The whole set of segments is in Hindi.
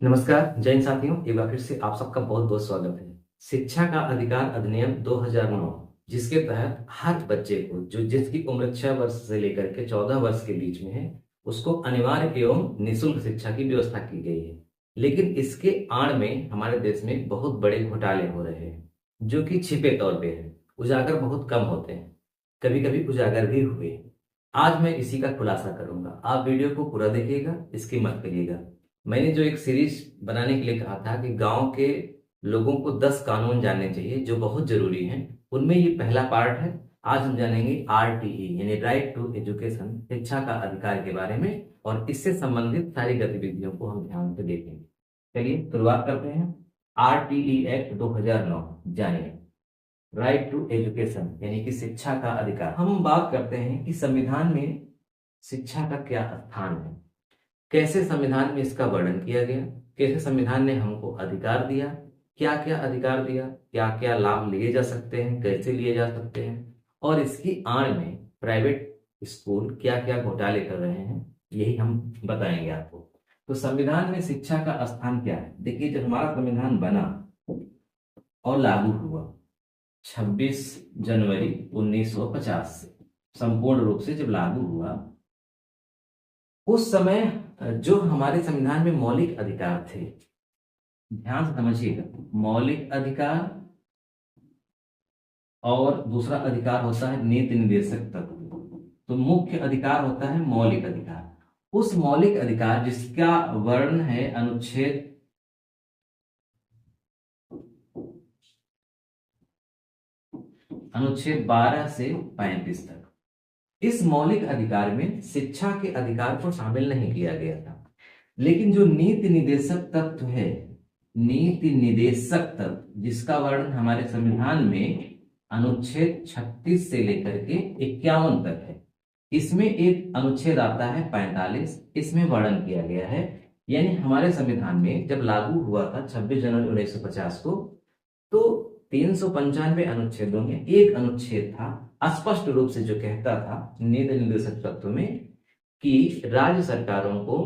नमस्कार जय हिंद साथियों, एक बार फिर से आप सबका बहुत बहुत स्वागत है। शिक्षा का अधिकार अधिनियम 2009 जिसके तहत हर बच्चे को जो जिसकी उम्र 6 वर्ष से लेकर के 14 वर्ष के बीच में है उसको अनिवार्य एवं निःशुल्क शिक्षा की व्यवस्था की गई है। लेकिन इसके आड़ में हमारे देश में बहुत बड़े घोटाले हो रहे हैं जो कि छिपे तौर पे हैं, उजागर बहुत कम होते हैं, कभी कभी उजागर भी हुए। आज मैं इसी का खुलासा करूंगा, आप वीडियो को पूरा देखिएगा, इसकी मत करिएगा। मैंने जो एक सीरीज बनाने के लिए कहा था कि गांव के लोगों को 10 कानून जानने चाहिए जो बहुत जरूरी हैं, उनमें ये पहला पार्ट है। आज हम जानेंगे आरटीई यानी राइट टू एजुकेशन, शिक्षा का अधिकार के बारे में, और इससे संबंधित सारी गतिविधियों को हम ध्यान से देखेंगे। चलिए शुरुआत करते हैं। आरटीई एक्ट 2009 जानिए। राइट टू एजुकेशन यानी कि शिक्षा का अधिकार। हम बात करते हैं कि संविधान में शिक्षा का क्या स्थान है, कैसे संविधान में इसका वर्णन किया गया, कैसे संविधान ने हमको अधिकार दिया, क्या क्या अधिकार दिया, क्या क्या लाभ लिए जा सकते हैं, कैसे लिए जा सकते हैं, और इसकी आड़ में प्राइवेट स्कूल क्या क्या घोटाले कर रहे हैं, यही हम बताएंगे आपको। तो संविधान में शिक्षा का स्थान क्या है? देखिए, जब हमारा संविधान बना और लागू हुआ 26 जनवरी 1950 से, संपूर्ण रूप से जब लागू हुआ, उस समय जो हमारे संविधान में मौलिक अधिकार थे, ध्यान से समझिएगा, मौलिक अधिकार और दूसरा अधिकार होता है नीति निर्देशक तत्व। तो मुख्य अधिकार होता है मौलिक अधिकार। उस मौलिक अधिकार जिसका वर्णन है अनुच्छेद 12 से 35 तक, इस मौलिक अधिकार में शिक्षा के अधिकार को शामिल नहीं किया गया था। लेकिन जो नीति निर्देशक तत्व है, नीति निर्देशक तत्व जिसका वर्णन हमारे संविधान में अनुच्छेद 36 से लेकर के 51 तक है, इसमें एक अनुच्छेद आता है 45, इसमें वर्णन किया गया है। यानी हमारे संविधान में जब लागू हुआ था 26 जनवरी 1950 को, तो 395 अनुच्छेदों में एक अनुच्छेद था स्पष्ट रूप से जो कहता था नीति निर्देशक तत्व में कि राज्य सरकारों को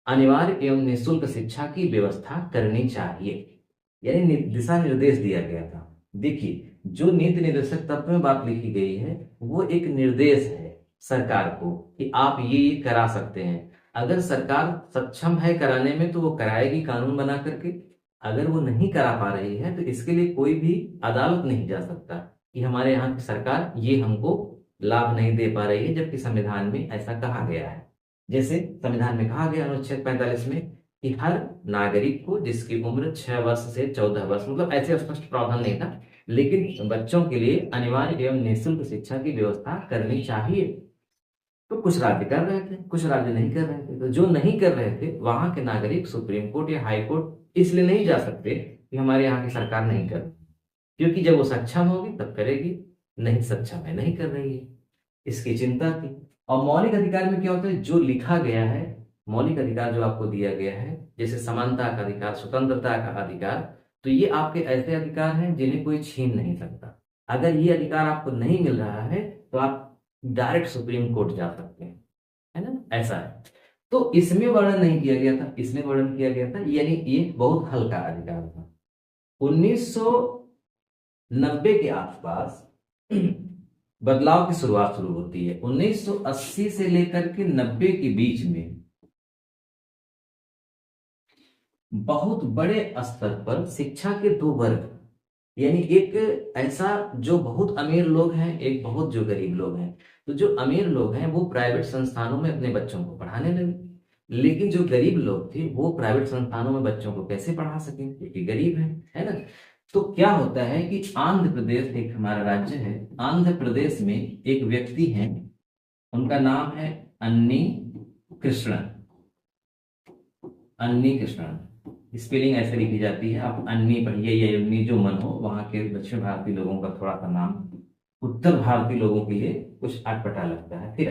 अनिवार्य एवं निःशुल्क शिक्षा की व्यवस्था करनी चाहिए, यानी दिशा निर्देश दिया गया था। देखिए, जो नीति निर्देशक तत्व में बात लिखी गई है वो एक निर्देश है सरकार को कि आप ये करा सकते हैं। अगर सरकार सक्षम है कराने में तो वो कराएगी कानून बना करके। अगर वो नहीं करा पा रही है तो इसके लिए कोई भी अदालत नहीं जा सकता कि हमारे यहाँ की सरकार ये हमको लाभ नहीं दे पा रही है, जबकि संविधान में ऐसा कहा गया है। जैसे संविधान में कहा गया अनुच्छेद 45 में कि हर नागरिक को जिसकी उम्र 6 वर्ष से 14 वर्ष, मतलब ऐसे स्पष्ट प्रावधान नहीं था, लेकिन बच्चों के लिए अनिवार्य एवं निःशुल्क शिक्षा की व्यवस्था करनी चाहिए। तो कुछ राज्य कर रहे थे, कुछ राज्य नहीं कर रहे थे। तो जो नहीं कर रहे थे वहां के नागरिक सुप्रीम कोर्ट या हाई कोर्ट इसलिए नहीं जा सकते कि हमारे यहाँ की सरकार नहीं कर, क्योंकि जब वो सक्षम होगी तब करेगी, नहीं सक्षम है नहीं कर रही है, इसकी चिंता थी। और मौलिक अधिकार में क्या होता है, जो लिखा गया है, मौलिक अधिकार जो आपको दिया गया है, जैसे समानता का अधिकार, स्वतंत्रता का अधिकार, तो ये आपके ऐसे अधिकार हैं जिन्हें कोई छीन नहीं सकता। अगर ये अधिकार आपको नहीं मिल रहा है तो आप डायरेक्ट सुप्रीम कोर्ट जा सकते हैं, है ना, ऐसा है। तो इसमें वर्णन नहीं किया गया था, इसमें वर्णन किया गया था, यानी ये बहुत हल्का अधिकार था। 1990 के आसपास बदलाव की शुरुआत शुरू होती है। 1980 से लेकर के 90 के बीच में बहुत बड़े स्तर पर शिक्षा के दो वर्ग, यानी एक ऐसा जो बहुत अमीर लोग हैं, एक बहुत जो गरीब लोग हैं। तो जो अमीर लोग हैं वो प्राइवेट संस्थानों में अपने बच्चों को पढ़ाने लगे, लेकिन जो गरीब लोग थे वो प्राइवेट संस्थानों में बच्चों को कैसे पढ़ा सकें क्योंकि गरीब हैं, है ना। तो क्या होता है कि आंध्र प्रदेश एक हमारा राज्य है, आंध्र प्रदेश में एक व्यक्ति हैं, उनका नाम है अन्नी कृष्णन। अन्नी कृष्णन स्पेलिंग ऐसे लिखी जाती है, आप अन्नी पढ़िए या अन्नी जो मन हो। वहां के दक्षिण भारतीय लोगों का थोड़ा सा नाम उत्तर भारतीय लोगों के लिए कुछ अटपटा लगता है। फिर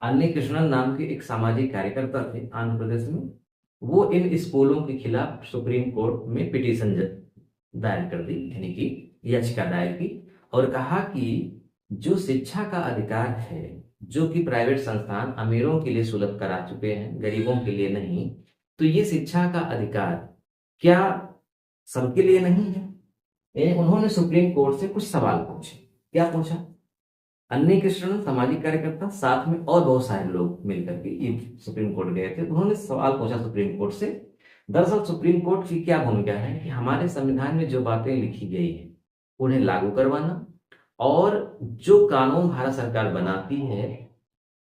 अन्नी कृष्णन नाम के एक सामाजिक कार्यकर्ता थे आंध्र प्रदेश में। वो इन स्कूलों के खिलाफ सुप्रीम कोर्ट में पिटीशन दायर कर दी, यानी कि याचिका दायर की, और कहा कि जो शिक्षा का अधिकार है, जो कि प्राइवेट संस्थान अमीरों के लिए सुलभ करा चुके हैं, गरीबों के लिए नहीं, तो ये शिक्षा का अधिकार क्या सबके लिए नहीं है? उन्होंने सुप्रीम कोर्ट से कुछ सवाल पूछे। क्या पूछा? अन्य कृष्ण सामाजिक कार्यकर्ता साथ में और बहुत सारे लोग मिलकर के ये सुप्रीम कोर्ट गए थे। उन्होंने सवाल पूछा सुप्रीम कोर्ट से। दरअसल सुप्रीम कोर्ट की क्या भूमिका है कि हमारे संविधान में जो बातें लिखी गई है उन्हें लागू करवाना, और जो कानून भारत सरकार बनाती है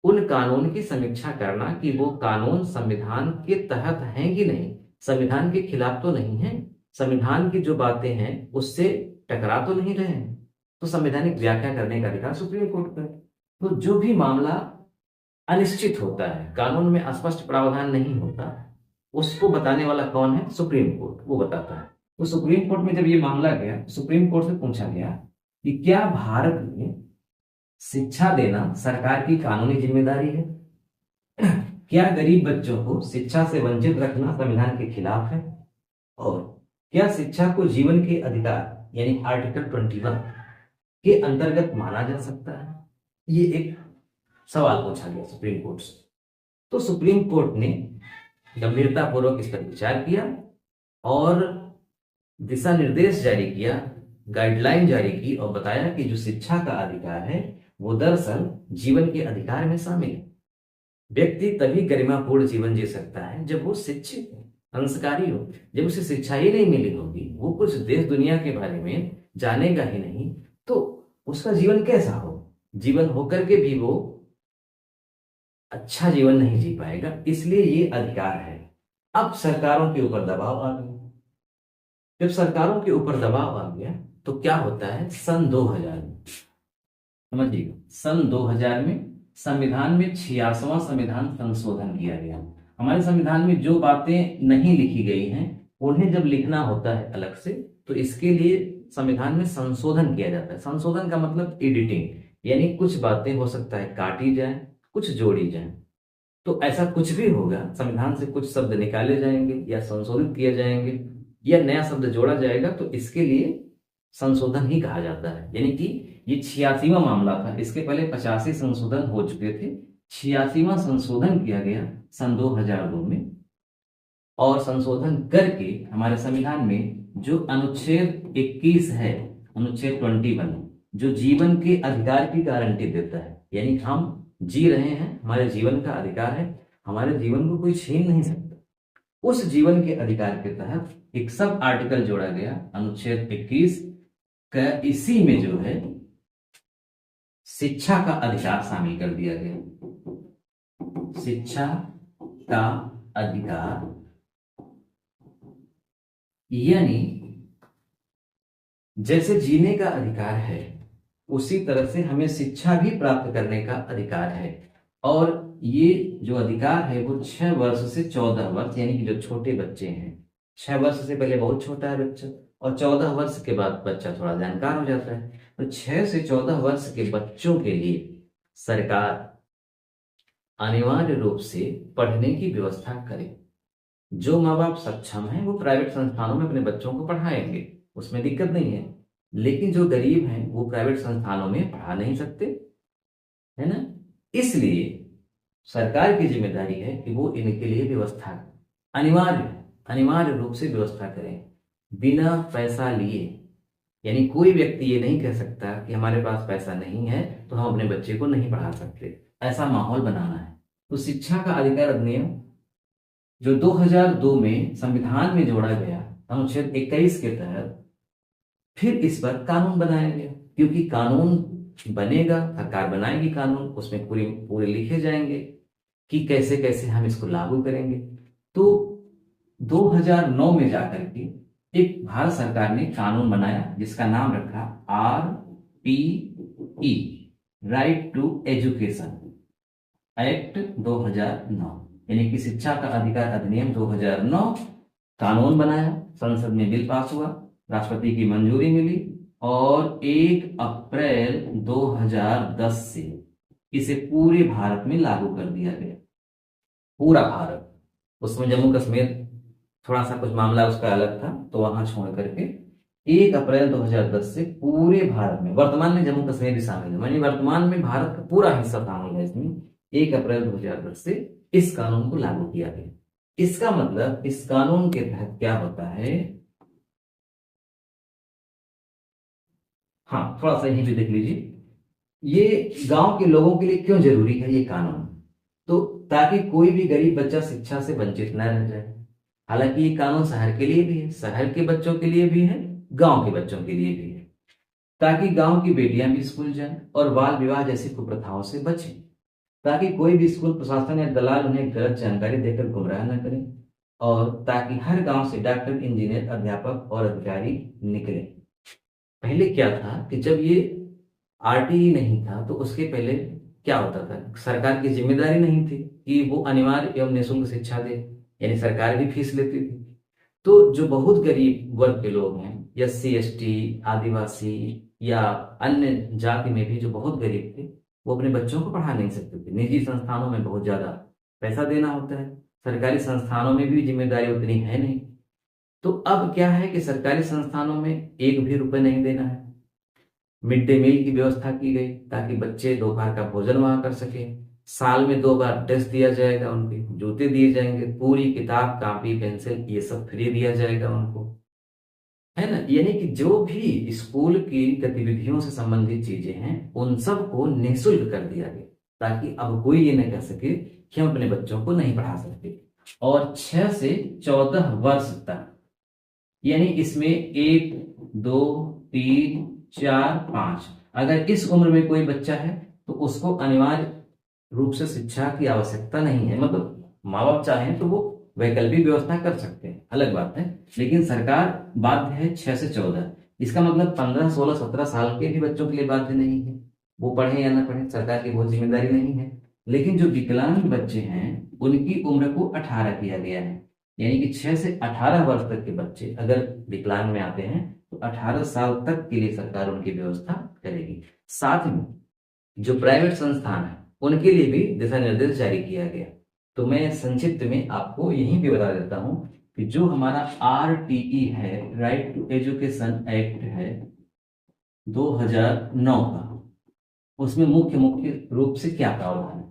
उन कानून की समीक्षा करना कि वो कानून संविधान के तहत हैं कि नहीं, संविधान के खिलाफ तो नहीं है, संविधान की जो बातें हैं उससे टकरा तो नहीं रहे हैं। तो संवैधानिक व्याख्या करने का अधिकार सुप्रीम कोर्ट का है। तो जो भी मामला अनिश्चित होता है, कानून में स्पष्ट प्रावधान नहीं होता, उसको बताने वाला कौन है? सुप्रीम कोर्ट, वो बताता है। तो सुप्रीम कोर्ट में जब ये मामला गया, सुप्रीम कोर्ट से पूछा गया कि क्या भारत में शिक्षा देना सरकार की कानूनी जिम्मेदारी है? क्या गरीब बच्चों को शिक्षा से वंचित रखना संविधान के खिलाफ है? और क्या शिक्षा को जीवन के अधिकार यानी आर्टिकल 21 के अंतर्गत माना जा सकता है? ये एक सवाल पूछा गया सुप्रीम कोर्ट से। तो सुप्रीम कोर्ट ने गंभीरता पूर्वक इस पर विचार किया और दिशा निर्देश जारी किया, गाइडलाइन जारी की और बताया कि जो शिक्षा का अधिकार है वो दरअसल जीवन के अधिकार में शामिल है। व्यक्ति तभी गरिमापूर्ण जीवन जी सकता है जब वो शिक्षित हो, संस्कारी हो। जब उसे शिक्षा ही नहीं मिली होगी, वो कुछ देश दुनिया के बारे में जानेगा ही नहीं, तो उसका जीवन कैसा हो? जीवन होकर के भी वो अच्छा जीवन नहीं जी पाएगा। इसलिए ये अधिकार है। अब सरकारों के ऊपर दबाव आ गया। जब सरकारों के ऊपर दबाव आ गया तो क्या होता है? सन 2000 में, समझिएगा, सन 2000 में संविधान में 86वां संविधान संशोधन किया गया। हमारे संविधान में जो बातें नहीं लिखी गई हैं उन्हें जब लिखना होता है अलग से, तो इसके लिए संविधान में संशोधन किया जाता है। संशोधन का मतलब एडिटिंग, यानी कुछ बातें हो सकता है काटी जाए, कुछ जोड़ी जाए। तो ऐसा कुछ भी होगा, संविधान से कुछ शब्द निकाले जाएंगे या संशोधित किए जाएंगे या नया शब्द जोड़ा जाएगा, तो इसके लिए संशोधन ही कहा जाता है। यानी कि ये 86वां मामला था। इसके पहले 85 संशोधन हो चुके थे, 86वां संशोधन किया गया सन 2002 में। और संशोधन करके हमारे संविधान में जो अनुच्छेद 21 है, अनुच्छेद 21, जो जीवन के अधिकार की गारंटी देता है, यानी हम जी रहे हैं, हमारे जीवन का अधिकार है, हमारे जीवन को कोई छीन नहीं सकता। उस जीवन के अधिकार के तहत एक सब आर्टिकल जोड़ा गया, अनुच्छेद 21 का। इसी में जो है शिक्षा का अधिकार शामिल कर दिया गया। शिक्षा का अधिकार यानी जैसे जीने का अधिकार है उसी तरह से हमें शिक्षा भी प्राप्त करने का अधिकार है। और ये जो अधिकार है वो 6 वर्ष से 14 वर्ष, यानी कि जो छोटे बच्चे हैं, 6 वर्ष से पहले बहुत छोटा है बच्चा, और 14 वर्ष के बाद बच्चा थोड़ा जानकार हो जाता है। तो 6 से 14 वर्ष के बच्चों के लिए सरकार अनिवार्य रूप से पढ़ने की व्यवस्था करे। जो माँ बाप सक्षम हैं वो प्राइवेट संस्थानों में अपने बच्चों को पढ़ाएंगे, उसमें दिक्कत नहीं है। लेकिन जो गरीब हैं वो प्राइवेट संस्थानों में पढ़ा नहीं सकते, है ना। इसलिए सरकार की जिम्मेदारी है कि वो इनके लिए व्यवस्था अनिवार्य रूप से व्यवस्था करें, बिना पैसा लिए। यानी कोई व्यक्ति ये नहीं कह सकता कि हमारे पास पैसा नहीं है तो हम अपने बच्चे को नहीं पढ़ा सकते। ऐसा माहौल बनाना है। तो शिक्षा का अधिकार अधिनियम जो 2002 में संविधान में जोड़ा गया, अनुच्छेद 21 के तहत फिर इस पर कानून बनाया गया। क्योंकि कानून बनेगा, सरकार बनाएगी कानून, उसमें पूरे लिखे जाएंगे कि कैसे कैसे हम इसको लागू करेंगे। तो 2009 में जाकर के एक भारत सरकार ने कानून बनाया जिसका नाम रखा RPE, right to education act 2009, यानी कि शिक्षा का अधिकार अधिनियम 2009 कानून बनाया, संसद में बिल पास हुआ, राष्ट्रपति की मंजूरी मिली और 1 अप्रैल 2010 से इसे पूरे भारत में लागू कर दिया गया। पूरा भारत, उसमें जम्मू कश्मीर थोड़ा सा कुछ मामला उसका अलग था तो वहां छोड़ करके 1 अप्रैल 2010 से पूरे भारत में, वर्तमान में जम्मू कश्मीर भी शामिल है, यानी वर्तमान में भारत का पूरा हिस्सा शामिल है इसमें, 1 अप्रैल 2010 से इस कानून को लागू किया गया। इसका मतलब इस कानून के तहत क्या होता है, हाँ थोड़ा सा यहीं पे देख लीजिए, ये गांव के लोगों के लिए क्यों जरूरी है ये कानून, तो ताकि कोई भी गरीब बच्चा शिक्षा से वंचित न रह जाए। हालांकि ये कानून शहर के लिए भी है, शहर के बच्चों के लिए भी है, गांव के बच्चों के लिए भी है, ताकि गांव की बेटियां भी स्कूल जाएं और बाल विवाह जैसी कुप्रथाओं से बचें, ताकि कोई भी स्कूल प्रशासन या दलाल उन्हें गलत जानकारी देकर गुमराह न करें, और ताकि हर गांव से डॉक्टर, इंजीनियर, अध्यापक और अधिकारी निकले। पहले क्या था कि जब ये आरटीई नहीं था तो उसके पहले क्या होता था, सरकार की जिम्मेदारी नहीं थी कि वो अनिवार्य एवं निःशुल्क शिक्षा दे, यानी सरकार भी फीस लेती थी। तो जो बहुत गरीब वर्ग के लोग हैं, SC ST, आदिवासी या अन्य जाति में भी जो बहुत गरीब थे, वो अपने बच्चों को पढ़ा नहीं सकते थे। निजी संस्थानों में बहुत ज्यादा पैसा देना होता है, सरकारी संस्थानों में भी जिम्मेदारी उतनी है नहीं। तो अब क्या है कि सरकारी संस्थानों में एक भी रुपए नहीं देना है। मिड डे मील की व्यवस्था की गई ताकि बच्चे दोपहर का भोजन वहां कर सके। साल में 2 बार टेस्ट दिया जाएगा, उनके जूते दिए जाएंगे, पूरी किताब, कॉपी, पेंसिल ये सब फ्री दिया जाएगा उनको, है ना। यानी कि जो भी स्कूल की गतिविधियों से संबंधित चीजें हैं उन सब को निःशुल्क कर दिया गया, ताकि अब कोई ये न कह सके कि हम अपने बच्चों को नहीं पढ़ा सकते। और 6 से 14 वर्ष तक, यानी इसमें 1 2 3 4 5, अगर इस उम्र में कोई बच्चा है तो उसको अनिवार्य रूप से शिक्षा की आवश्यकता नहीं है। मतलब माँ बाप चाहें तो वो वैकल्पिक व्यवस्था कर सकते हैं, अलग बात है, लेकिन सरकार बाध्य है 6 से 14। इसका मतलब 15 16 17 साल के भी बच्चों के लिए बाध्य नहीं है, वो पढ़े या ना पढ़े सरकार की बहुत जिम्मेदारी नहीं है। लेकिन जो विकलांग बच्चे हैं उनकी उम्र को 18 किया गया है, यानी कि 6 से 18 वर्ष तक के बच्चे अगर विकलांग में आते हैं तो 18 साल तक के लिए सरकार उनकी व्यवस्था करेगी। साथ में जो प्राइवेट संस्थान है उनके लिए भी दिशा निर्देश जारी किया गया। तो मैं संक्षिप्त में आपको यहीं पे बता देता हूं कि जो हमारा RTE है, राइट टू एजुकेशन एक्ट है 2009 का, उसमें मुख्य मुख्य रूप से क्या प्रावधान है।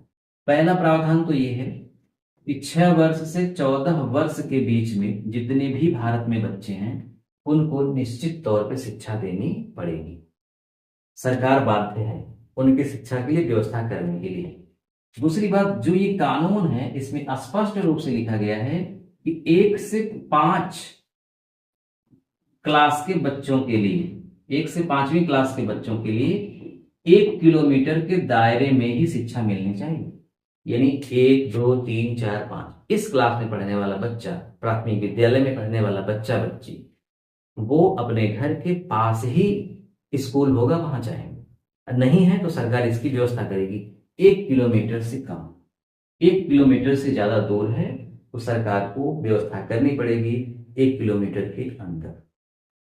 पहला प्रावधान तो ये है कि 6 वर्ष से 14 वर्ष के बीच में जितने भी भारत में बच्चे हैं उनको निश्चित तौर पर शिक्षा देनी पड़ेगी, सरकार बाध्य है उनकी शिक्षा के लिए व्यवस्था करने के लिए। दूसरी बात, जो ये कानून है इसमें स्पष्ट रूप से लिखा गया है कि 1 से 5 क्लास के बच्चों के लिए, 1 से 5वीं क्लास के बच्चों के लिए 1 किलोमीटर के दायरे में ही शिक्षा मिलनी चाहिए। यानी 1 2 3 4 5 इस क्लास में पढ़ने वाला बच्चा, प्राथमिक विद्यालय में पढ़ने वाला बच्चा बच्ची, वो अपने घर के पास ही स्कूल होगा, वहां जाएंगे। नहीं है तो सरकार इसकी व्यवस्था करेगी। 1 किलोमीटर से कम, 1 किलोमीटर से ज्यादा दूर है तो सरकार को व्यवस्था करनी पड़ेगी 1 किलोमीटर के अंदर।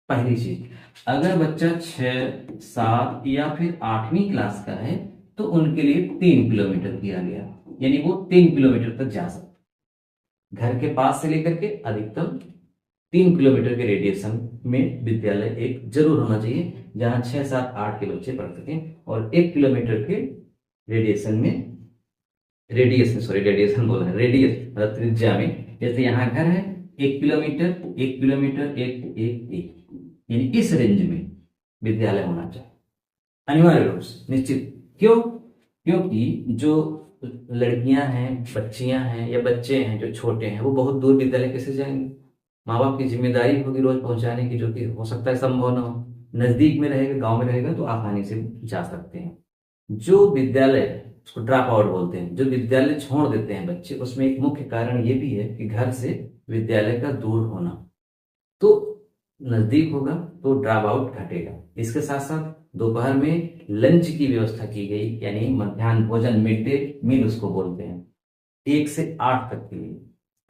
पहली चीज, अगर बच्चा 6 7 या फिर 8वीं क्लास का है तो उनके लिए 3 किलोमीटर किया गया, यानी वो 3 किलोमीटर तक जा सकते। घर के पास से लेकर के अधिकतम 3 किलोमीटर के रेडिएशन में विद्यालय एक जरूर होना चाहिए जहां 6 7 8 के बच्चे पढ़ सकें। और 1 किलोमीटर के रेडिएशन में, रेडिएशन बोल रहे हैं, रेडियस मतलब त्रिज्या में, जैसे यहाँ घर है 1 किलोमीटर 1 किलोमीटर 1 1 1, यानी इस रेंज में विद्यालय होना चाहिए अनिवार्य रूप से, निश्चित। क्यों? क्योंकि जो लड़कियां हैं, बच्चियां हैं या बच्चे हैं जो छोटे हैं, वो बहुत दूर विद्यालय कैसे जाएंगे। माँ बाप की जिम्मेदारी होगी रोज पहुंचाने की, जो कि हो सकता है संभव ना हो। नजदीक में रहेगा, गांव में रहेगा तो आसानी से जा सकते हैं। जो विद्यालय, उसको ड्रॉप आउट बोलते हैं, जो विद्यालय छोड़ देते हैं बच्चे, उसमें एक मुख्य कारण ये भी है कि घर से विद्यालय का दूर होना। तो नजदीक होगा तो ड्रॉप आउट घटेगा। इसके साथ साथ दोपहर में लंच की व्यवस्था की गई, यानी मध्याह्न भोजन, मिड डे मील उसको बोलते हैं, 1 से 8 तक के लिए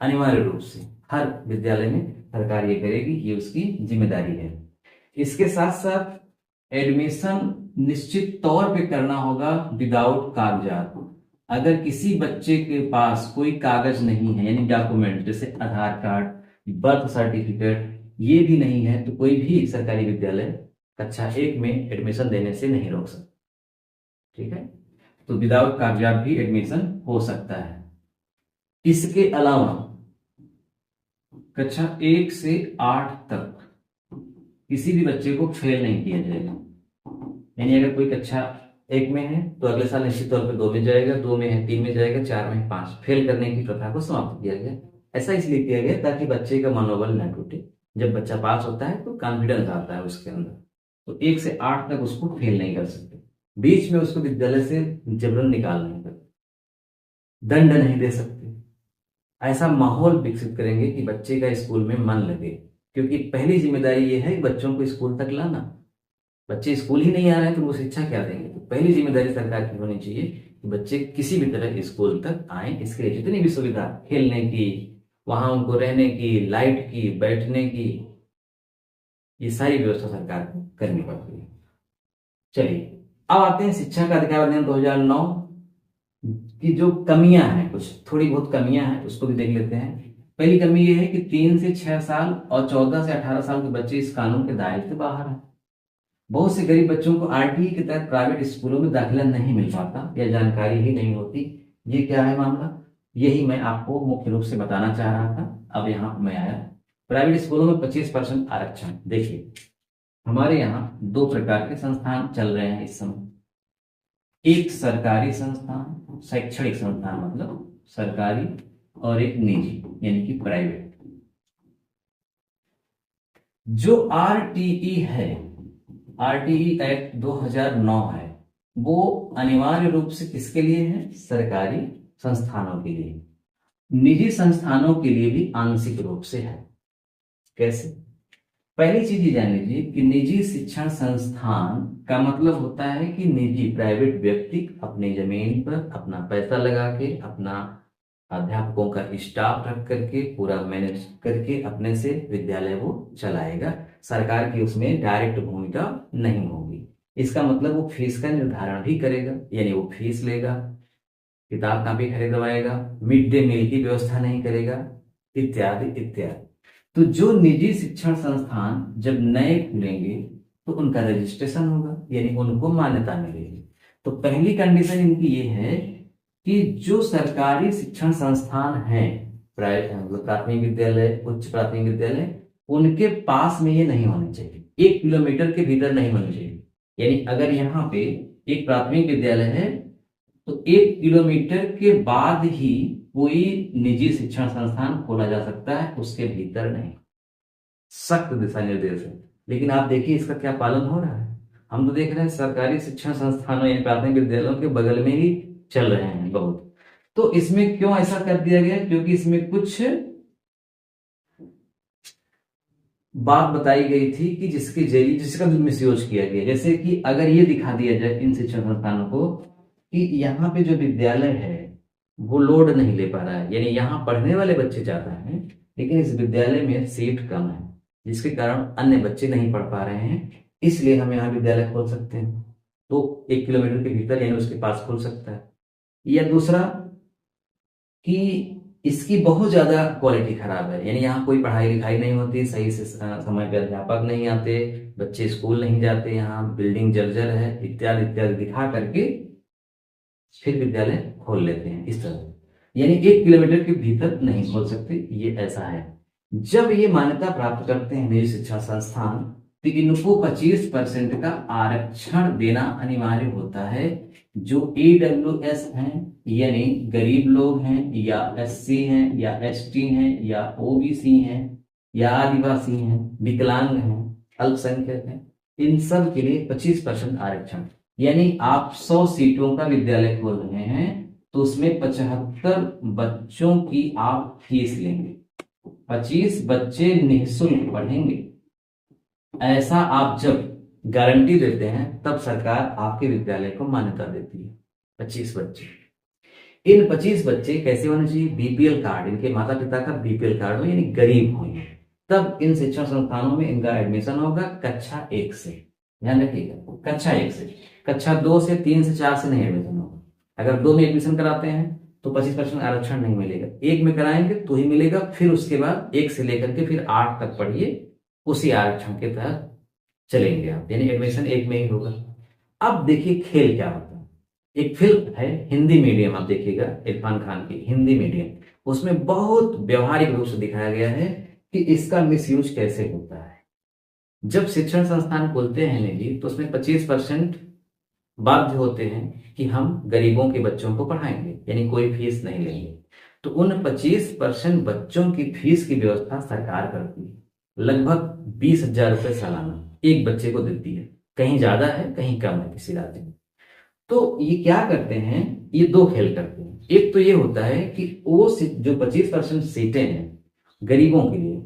अनिवार्य रूप से हर विद्यालय में सरकार ये करेगी, ये उसकी जिम्मेदारी है। इसके साथ साथ एडमिशन निश्चित तौर पे करना होगा विदाउट कागजात। अगर किसी बच्चे के पास कोई कागज नहीं है, यानी डॉक्यूमेंट जैसे आधार कार्ड, बर्थ सर्टिफिकेट, ये भी नहीं है तो कोई भी सरकारी विद्यालय कक्षा 1 में एडमिशन देने से नहीं रोक सकता। ठीक है, तो विदाउट कागजात भी एडमिशन हो सकता है। इसके अलावा कक्षा 1 से 8 तक किसी भी बच्चे को फेल नहीं किया जाएगा। यानी अगर कोई कक्षा 1 में है तो अगले साल निश्चित तौर पर 2 में जाएगा, 2 में है 3 में जाएगा, 4 में है 5। फेल करने की प्रथा को समाप्त किया गया। ऐसा इसलिए किया गया ताकि बच्चे का मनोबल न टूटे। जब बच्चा पास होता है तो कॉन्फिडेंस आता है उसके अंदर। तो 1 से 8 तक उसको फेल नहीं कर सकते, बीच में उसको विद्यालय से जबरन निकाल नहीं सकते, दंड नहीं दे सकते। ऐसा माहौल विकसित करेंगे कि बच्चे का स्कूल में मन लगे, क्योंकि पहली जिम्मेदारी ये है कि बच्चों को स्कूल तक लाना। बच्चे स्कूल ही नहीं आ रहे हैं तो वो शिक्षा क्या देंगे। तो पहली जिम्मेदारी सरकार की होनी चाहिए कि बच्चे किसी भी तरह स्कूल तक आए। इसके लिए जितनी भी सुविधा, खेलने की, वहां उनको रहने की, लाइट की, बैठने की, ये सारी व्यवस्था सरकार को करनी पड़ती है। चलिए अब आते हैं शिक्षा का अधिकार अधिनियम 2009 की जो कमियां हैं, कुछ थोड़ी बहुत कमियां हैं उसको भी देख लेते हैं। पहली कमी यह है कि 3 से 6 साल और 14 से 18 साल के बच्चे इस कानून के दायरे से बाहर हैं। बहुत से गरीब बच्चों को आरटीई के तहत प्राइवेट स्कूलों में दाखिला नहीं मिल पाता या जानकारी ही नहीं होती। ये क्या है मामला, यही मैं आपको मुख्य रूप से बताना चाह रहा था। अब यहाँ मैं आया, प्राइवेट स्कूलों में 25% आरक्षण। देखिए हमारे यहाँ 2 प्रकार के संस्थान चल रहे हैं इस समय। एक सरकारी संस्थान, शैक्षणिक संस्थान मतलब सरकारी, और एक निजी यानी कि प्राइवेट। जो आरटीई है, आरटीई एक्ट 2009 है, वो अनिवार्य रूप से किसके लिए है? सरकारी संस्थानों के लिए। निजी संस्थानों के लिए भी आंशिक रूप से है। कैसे? पहली चीज ये जान लीजिए कि निजी शिक्षण संस्थान का मतलब होता है कि निजी प्राइवेट व्यक्ति अपनी जमीन पर अपना पैसा लगा के, अपना अध्यापकों का स्टाफ रख करके, पूरा मैनेज करके अपने से विद्यालय वो चलाएगा। सरकार की उसमें डायरेक्ट भूमिका नहीं होगी। इसका मतलब वो फीस का निर्धारण भी करेगा, यानी वो फीस लेगा, किताब कापी खरीदवाएगा, मिड डे मील की व्यवस्था नहीं करेगा, इत्यादि इत्यादि। तो जो निजी शिक्षण संस्थान जब नए खुलेंगे तो उनका रजिस्ट्रेशन होगा, यानी उनको मान्यता मिलेगी। तो पहली कंडीशन इनकी ये है कि जो सरकारी शिक्षण संस्थान हैं, प्राथमिक विद्यालय, उच्च प्राथमिक विद्यालय, उनके पास में ये नहीं होने चाहिए, 1 किलोमीटर के भीतर नहीं होने चाहिए। यानी अगर यहाँ पे एक प्राथमिक विद्यालय है तो 1 किलोमीटर के बाद ही कोई निजी शिक्षण संस्थान खोला जा सकता है, उसके भीतर नहीं। सख्त दिशा निर्देश है, लेकिन आप देखिए इसका क्या पालन हो रहा है। हम तो देख रहे हैं सरकारी शिक्षण संस्थानों यानी प्राथमिक विद्यालयों के बगल में ही चल रहे हैं बहुत। तो इसमें क्यों ऐसा कर दिया गया? क्योंकि इसमें कुछ बात बताई गई थी कि जिसके जरिए जिसका मिसयूज किया गया। जैसे कि अगर ये दिखा दिया जाए इन शिक्षण संस्थानों को कि यहाँ पे जो विद्यालय है वो लोड नहीं ले पा रहा है, यानी यहाँ पढ़ने वाले बच्चे ज्यादा हैं लेकिन इस विद्यालय में सीट कम है, जिसके कारण अन्य बच्चे नहीं पढ़ पा रहे हैं, इसलिए हम यहाँ विद्यालय खोल सकते हैं। तो 1 किलोमीटर के भीतर यानी उसके पास खोल सकता है। या दूसरा कि इसकी बहुत ज्यादा क्वालिटी खराब है, यानी यहाँ कोई पढ़ाई लिखाई नहीं होती, सही से समय पे अध्यापक नहीं आते, बच्चे स्कूल नहीं जाते, यहाँ बिल्डिंग जर्जर है, इत्यादि इत्यादि दिखा करके फिर विद्यालय खोल लेते हैं इस तरह। यानी 1 किलोमीटर के भीतर नहीं खोल सकते, ये ऐसा है। जब ये मान्यता प्राप्त करते हैं निजी शिक्षा संस्थान तो इनको 25% का आरक्षण देना अनिवार्य होता है। जो AWS हैं यानी गरीब लोग हैं, या SC हैं, या ST हैं, या OBC हैं, या आदिवासी हैं, विकलांग हैं, अल्पसंख्यक हैं, इन सब के लिए 25% आरक्षण। यानी आप 100 सीटों का विद्यालय खोल रहे हैं तो उसमें 75 बच्चों की आप फीस लेंगे, 25 बच्चे निःशुल्क पढ़ेंगे। ऐसा आप जब गारंटी देते हैं तब सरकार आपके विद्यालय को मान्यता देती है। 25 बच्चे, इन 25 बच्चे कैसे होने चाहिए? BPL कार्ड, इनके माता पिता का BPL कार्ड हो यानी गरीब होंगे, तब इन शिक्षण संस्थानों में इनका एडमिशन होगा कक्षा 1 से। ध्यान रखिएगा, कक्षा 1 से। कक्षा 2 से 3 से 4 से नहीं एडमिशन होगा। अगर 2 में एडमिशन कराते हैं तो 25% आरक्षण नहीं मिलेगा, 1 में कराएंगे तो ही मिलेगा। फिर उसके बाद 1 से लेकर के फिर 8 तक पढ़िए, उसी आरक्षण के तहत चलेंगे आप, यानी एडमिशन 1 में ही होगा। अब देखिए खेल क्या होता है। एक फिल्म है हिंदी मीडियम, आप देखिएगा इरफान खान की हिंदी मीडियम, उसमें बहुत व्यवहारिक रूप से दिखाया गया है कि इसका मिसयूज कैसे होता है। जब शिक्षण संस्थान खोलते हैं निजी, तो उसमें 25% बाध्य होते हैं कि हम गरीबों के बच्चों को पढ़ाएंगे, यानी कोई फीस नहीं लेंगे। तो उन 25% बच्चों की फीस की व्यवस्था सरकार करती है, लगभग 20,000 रुपये सालाना एक बच्चे को देती है। कहीं ज्यादा है, कहीं कम है किसी राज्य में। तो ये क्या करते हैं, ये दो खेल करते हैं। एक तो ये होता है कि वो जो 25% सीटें हैं गरीबों के लिए,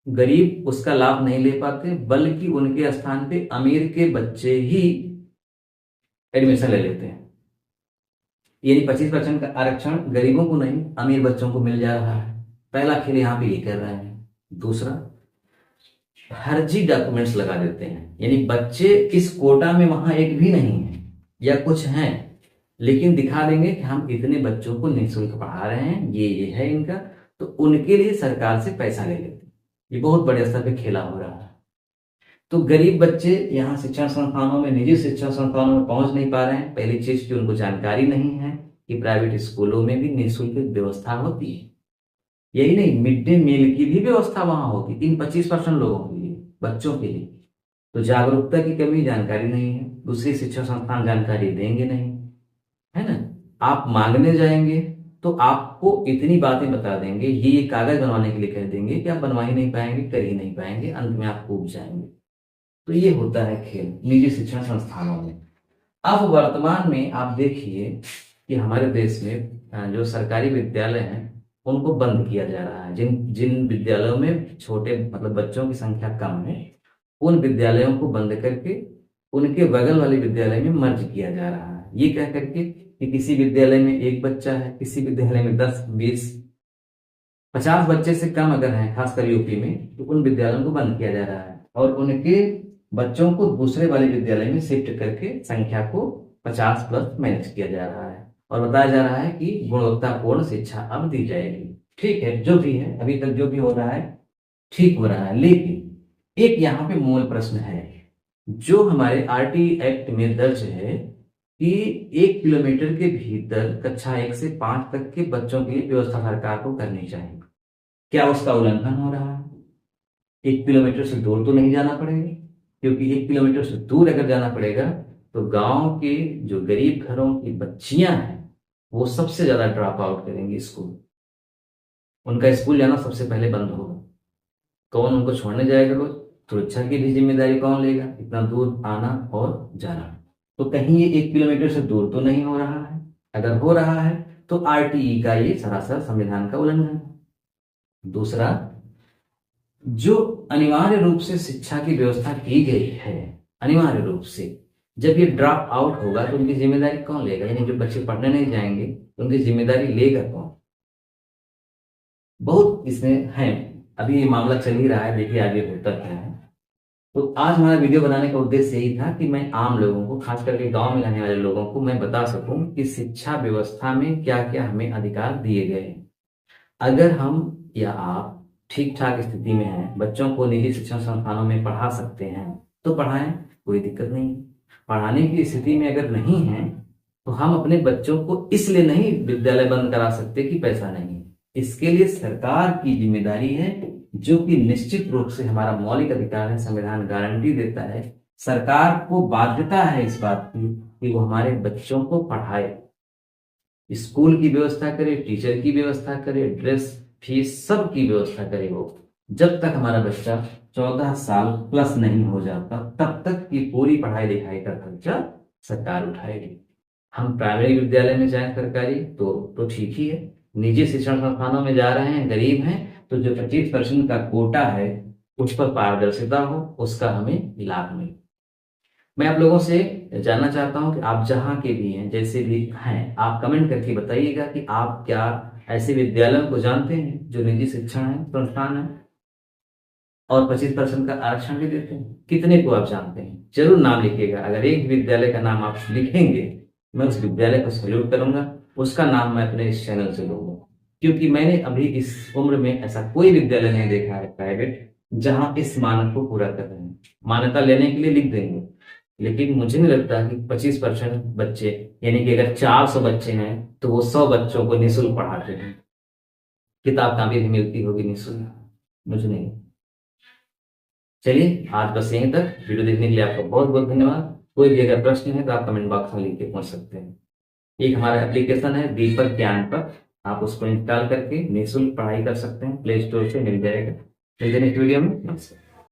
गरीब उसका लाभ नहीं ले पाते, बल्कि उनके स्थान पे अमीर के बच्चे ही एडमिशन ले लेते हैं। यानी 25% का आरक्षण गरीबों को नहीं, अमीर बच्चों को मिल जा रहा है। पहला खेल यहाँ पे ये कर रहे हैं। दूसरा, फर्जी डॉक्यूमेंट्स लगा देते हैं, यानी बच्चे इस कोटा में वहां एक भी नहीं है या कुछ हैं, लेकिन दिखा देंगे कि हम इतने बच्चों को निःशुल्क पढ़ा रहे हैं, ये है इनका, तो उनके लिए सरकार से पैसा ले लेते हैं। ये बहुत बड़े स्तर पे खेला हो रहा है। तो गरीब बच्चे यहाँ शिक्षण संस्थानों में, निजी शिक्षण संस्थानों में पहुंच नहीं पा रहे हैं। पहली चीज की उनको जानकारी नहीं है कि प्राइवेट स्कूलों में भी निःशुल्क व्यवस्था होती है। यही नहीं, मिड डे मील की भी व्यवस्था वहां होगी इन 25% लोगों के लिए, बच्चों के लिए। तो जागरूकता की कमी, जानकारी नहीं है। दूसरी, शिक्षण संस्थान जानकारी देंगे नहीं, है ना। आप मांगने जाएंगे तो आपको इतनी बातें बता देंगे, ये कागज बनवाने के लिए कह देंगे कि आप बनवा ही नहीं पाएंगे, कर ही नहीं पाएंगे, अंत में आप कूद जाएंगे। तो ये होता है खेल निजी शिक्षण संस्थानों में। अब वर्तमान में आप देखिए कि हमारे देश में जो सरकारी विद्यालय हैं उनको बंद किया जा रहा है। जिन जिन विद्यालयों में छोटे मतलब बच्चों की संख्या कम है, उन विद्यालयों को बंद करके उनके बगल वाले विद्यालय में मर्ज किया जा रहा है। ये कह करके कि किसी विद्यालय में एक बच्चा है, किसी विद्यालय में 10, 20, 50 बच्चे से कम अगर हैं, खासकर यूपी में, तो उन विद्यालयों को बंद किया जा रहा है और उनके बच्चों को दूसरे वाले विद्यालय में शिफ्ट करके संख्या को 50+ मैनेज किया जा रहा है और बताया जा रहा है कि गुणवत्तापूर्ण शिक्षा अब दी जाएगी। ठीक है, जो भी है, अभी तक जो भी हो रहा है ठीक हो रहा है। लेकिन एक यहाँ पे मूल प्रश्न है जो हमारे आरटी एक्ट में दर्ज है कि 1 किलोमीटर के भीतर कक्षा 1 से 5 तक के बच्चों के लिए व्यवस्था सरकार को करनी चाहिए। क्या उसका उल्लंघन हो रहा है? 1 किलोमीटर से दूर तो नहीं जाना पड़ेगा, क्योंकि 1 किलोमीटर से दूर अगर जाना पड़ेगा तो गांव के जो गरीब घरों की बच्चियां हैं वो सबसे ज्यादा ड्रॉप आउट करेंगी स्कूल। उनका स्कूल जाना सबसे पहले बंद होगा। कौन उनको छोड़ने जाएगा रोज? सुरक्षा की भी जिम्मेदारी कौन लेगा, इतना दूर आना और जाना? तो कहीं ये 1 किलोमीटर से दूर तो नहीं हो रहा है। अगर हो रहा है तो आरटीई का ये सरासर संविधान का उल्लंघन है। दूसरा, जो अनिवार्य रूप से शिक्षा की व्यवस्था की गई है, अनिवार्य रूप से, जब ये ड्रॉप आउट होगा तो उनकी जिम्मेदारी कौन लेगा? यानी जो बच्चे पढ़ने नहीं जाएंगे तो उनकी जिम्मेदारी लेगा कौन? बहुत इसमें है, अभी ये मामला चल ही रहा है, देखिए आगे होता क्या है। तो आज हमारा वीडियो बनाने का उद्देश्य यही था कि मैं आम लोगों को, खास करके गांव में रहने वाले लोगों को मैं बता सकूं कि शिक्षा व्यवस्था में क्या क्या हमें अधिकार दिए गए हैं। अगर हम या आप ठीक ठाक स्थिति में हैं, बच्चों को निजी शिक्षण संस्थानों में पढ़ा सकते हैं तो पढ़ाएं, कोई दिक्कत नहीं। पढ़ाने की स्थिति में अगर नहीं है तो हम अपने बच्चों को इसलिए नहीं विद्यालय बंद करा सकते कि पैसा नहीं है। इसके लिए सरकार की जिम्मेदारी है, जो कि निश्चित रूप से हमारा मौलिक अधिकार है, संविधान गारंटी देता है। सरकार को बाध्यता है इस बात की कि वो हमारे बच्चों को पढ़ाए, स्कूल की व्यवस्था करे, टीचर की व्यवस्था करे, ड्रेस फीस सब की व्यवस्था करे। वो जब तक हमारा बच्चा 14 साल प्लस नहीं हो जाता तब तक की पूरी पढ़ाई लिखाई का खर्चा सरकार उठाएगी। हम प्राइमरी विद्यालय में जाए सरकारी तो ठीक ही है। निजी शिक्षण संस्थानों में जा रहे हैं, गरीब हैं, तो जो 25% का कोटा है उस पर पारदर्शिता हो, उसका हमें लाभ मिले। मैं आप लोगों से जानना चाहता हूं कि आप जहां के भी हैं, जैसे भी हैं, आप कमेंट करके बताइएगा कि आप क्या ऐसे विद्यालयों को जानते हैं जो निजी शिक्षण है, संस्थान है और 25% का आरक्षण भी देते हैं? कितने को आप जानते हैं? जरूर नाम लिखिएगा। अगर एक विद्यालय का नाम आप लिखेंगे, मैं उस विद्यालय को सैल्यूट करूंगा, उसका नाम मैं अपने इस चैनल से लूंगा। क्योंकि मैंने अभी इस उम्र में ऐसा कोई विद्यालय नहीं देखा है प्राइवेट जहां इस मानक को पूरा कर रहे हैं। मान्यता लेने के लिए लिख देंगे, लेकिन मुझे नहीं लगता कि 25% बच्चे, यानी कि अगर 400 बच्चे हैं तो वो 100 बच्चों को निःशुल्क पढ़ाते हैं। किताब कापी भी मिलती होगी निःशुल्क। मुझे नहीं। चलिए आज बस यहीं तक। वीडियो देखने के लिए आपका बहुत बहुत धन्यवाद। कोई भी अगर प्रश्न है तो आप कमेंट बॉक्स में लिख के पूछ सकते हैं। एक हमारा एप्लीकेशन है दीपक ज्ञान पर, आप उसको इंस्टॉल करके निःशुल्क पढ़ाई कर सकते हैं, प्ले स्टोर से मिल जाएगा। मिलते हैं नेक्स्ट वीडियो में। नमस्कार।